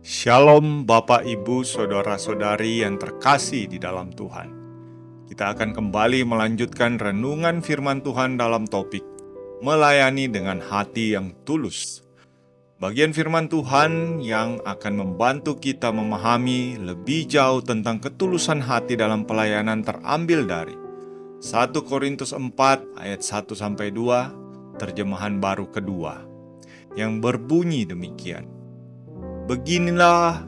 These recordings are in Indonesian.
Shalom Bapak Ibu Saudara-saudari yang terkasih di dalam Tuhan. Kita akan kembali melanjutkan renungan firman Tuhan dalam topik Melayani dengan hati yang tulus. Bagian firman Tuhan yang akan membantu kita memahami lebih jauh tentang ketulusan hati dalam pelayanan terambil dari 1 Korintus 4 ayat 1-2, terjemahan baru kedua, yang berbunyi demikian. Beginilah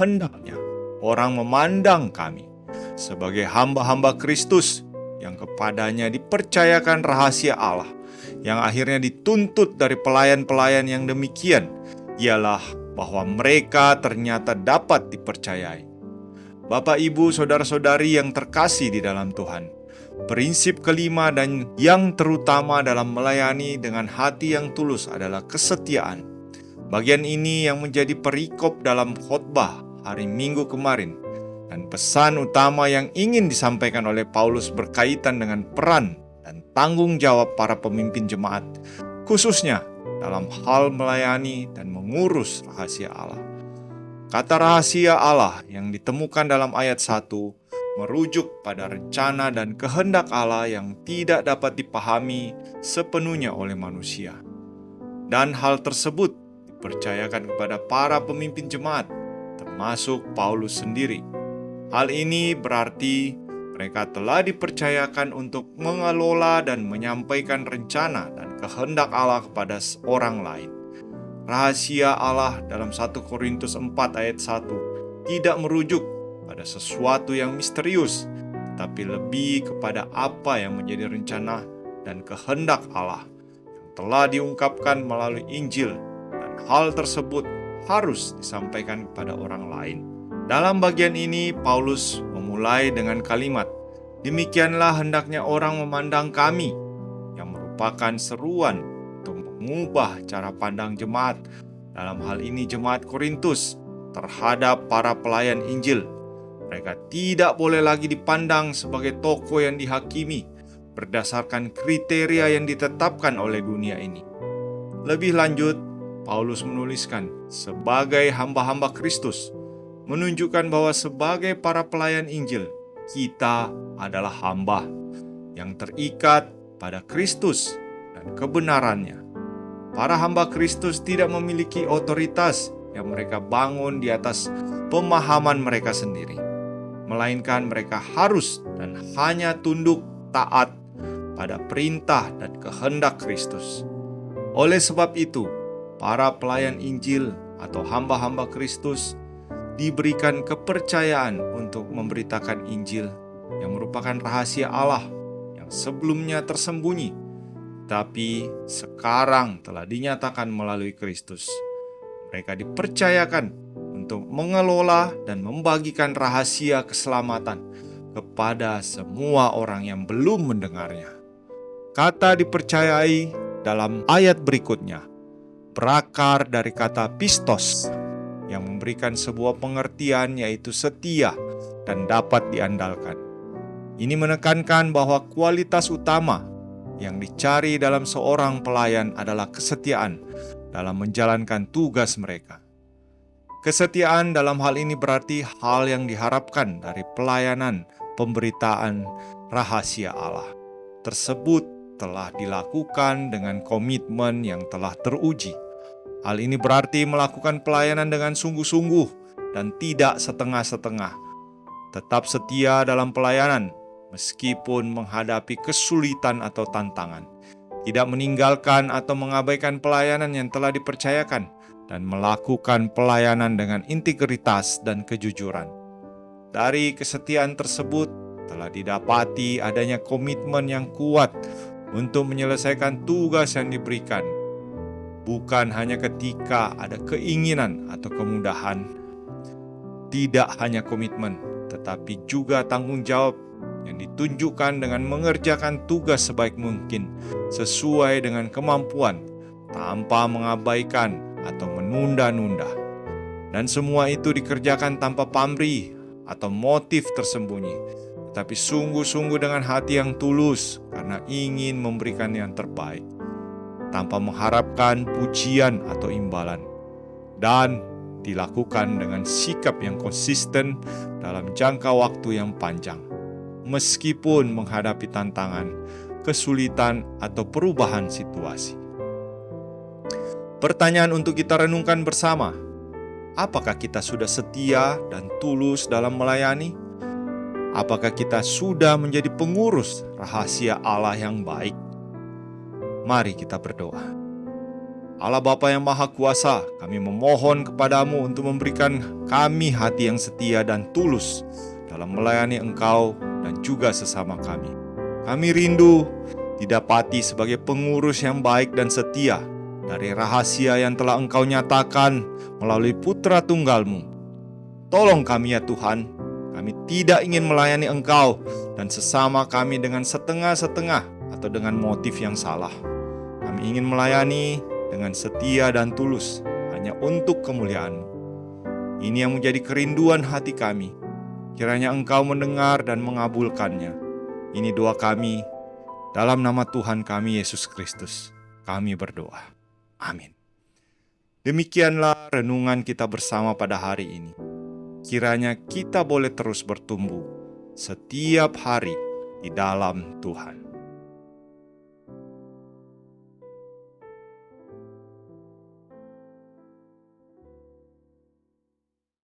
hendaknya orang memandang kami sebagai hamba-hamba Kristus yang kepadanya dipercayakan rahasia Allah, yang akhirnya dituntut dari pelayan-pelayan yang demikian, ialah bahwa mereka ternyata dapat dipercayai. Bapak, Ibu, Saudara-saudari yang terkasih di dalam Tuhan, prinsip kelima dan yang terutama dalam melayani dengan hati yang tulus adalah kesetiaan. Bagian ini yang menjadi perikop dalam khotbah hari Minggu kemarin, dan pesan utama yang ingin disampaikan oleh Paulus berkaitan dengan peran dan tanggung jawab para pemimpin jemaat, khususnya dalam hal melayani dan mengurus rahasia Allah. Kata rahasia Allah yang ditemukan dalam ayat 1 merujuk pada rencana dan kehendak Allah yang tidak dapat dipahami sepenuhnya oleh manusia. Dan hal tersebut dipercayakan kepada para pemimpin jemaat, termasuk Paulus sendiri. Hal ini berarti mereka telah dipercayakan untuk mengelola dan menyampaikan rencana dan kehendak Allah kepada orang lain. Rahasia Allah dalam 1 Korintus 4 ayat 1 tidak merujuk pada sesuatu yang misterius, tetapi lebih kepada apa yang menjadi rencana dan kehendak Allah yang telah diungkapkan melalui Injil, dan hal tersebut harus disampaikan kepada orang lain. Dalam bagian ini, Paulus memulai dengan kalimat, "Demikianlah hendaknya orang memandang kami," yang merupakan seruan untuk mengubah cara pandang jemaat, dalam hal ini jemaat Korintus, terhadap para pelayan Injil. Mereka tidak boleh lagi dipandang sebagai tokoh yang dihakimi berdasarkan kriteria yang ditetapkan oleh dunia ini. Lebih lanjut, Paulus menuliskan, sebagai hamba-hamba Kristus, menunjukkan bahwa sebagai para pelayan Injil, kita adalah hamba yang terikat pada Kristus dan kebenarannya. Para hamba Kristus tidak memiliki otoritas yang mereka bangun di atas pemahaman mereka sendiri, melainkan mereka harus dan hanya tunduk taat pada perintah dan kehendak Kristus. Oleh sebab itu, para pelayan Injil atau hamba-hamba Kristus diberikan kepercayaan untuk memberitakan Injil yang merupakan rahasia Allah yang sebelumnya tersembunyi, tapi sekarang telah dinyatakan melalui Kristus. Mereka dipercayakan untuk mengelola dan membagikan rahasia keselamatan kepada semua orang yang belum mendengarnya. Kata dipercayai dalam ayat berikutnya berakar dari kata pistos, yang memberikan sebuah pengertian yaitu setia dan dapat diandalkan. Ini menekankan bahwa kualitas utama yang dicari dalam seorang pelayan adalah kesetiaan dalam menjalankan tugas mereka. Kesetiaan dalam hal ini berarti hal yang diharapkan dari pelayanan pemberitaan rahasia Allah tersebut telah dilakukan dengan komitmen yang telah teruji. Hal ini berarti melakukan pelayanan dengan sungguh-sungguh dan tidak setengah-setengah. Tetap setia dalam pelayanan meskipun menghadapi kesulitan atau tantangan. Tidak meninggalkan atau mengabaikan pelayanan yang telah dipercayakan, dan melakukan pelayanan dengan integritas dan kejujuran. Dari kesetiaan tersebut telah didapati adanya komitmen yang kuat untuk menyelesaikan tugas yang diberikan, bukan hanya ketika ada keinginan atau kemudahan. Tidak hanya komitmen, tetapi juga tanggung jawab yang ditunjukkan dengan mengerjakan tugas sebaik mungkin sesuai dengan kemampuan, tanpa mengabaikan atau menunda-nunda. Dan semua itu dikerjakan tanpa pamrih atau motif tersembunyi, tetapi sungguh-sungguh dengan hati yang tulus karena ingin memberikan yang terbaik, tanpa mengharapkan pujian atau imbalan. Dan dilakukan dengan sikap yang konsisten dalam jangka waktu yang panjang, meskipun menghadapi tantangan, kesulitan, atau perubahan situasi. Pertanyaan untuk kita renungkan bersama, apakah kita sudah setia dan tulus dalam melayani? Apakah kita sudah menjadi pengurus rahasia Allah yang baik? Mari kita berdoa. Allah Bapa yang Maha Kuasa, kami memohon kepadamu untuk memberikan kami hati yang setia dan tulus dalam melayani Engkau dan juga sesama kami. Kami rindu didapati sebagai pengurus yang baik dan setia dari rahasia yang telah Engkau nyatakan melalui Putra Tunggal-Mu. Tolong kami ya Tuhan, kami tidak ingin melayani Engkau dan sesama kami dengan setengah-setengah atau dengan motif yang salah. Kami ingin melayani dengan setia dan tulus hanya untuk kemuliaan-Mu. Ini yang menjadi kerinduan hati kami. Kiranya Engkau mendengar dan mengabulkannya. Ini doa kami, dalam nama Tuhan kami Yesus Kristus. Kami berdoa. Amin. Demikianlah renungan kita bersama pada hari ini. Kiranya kita boleh terus bertumbuh setiap hari di dalam Tuhan.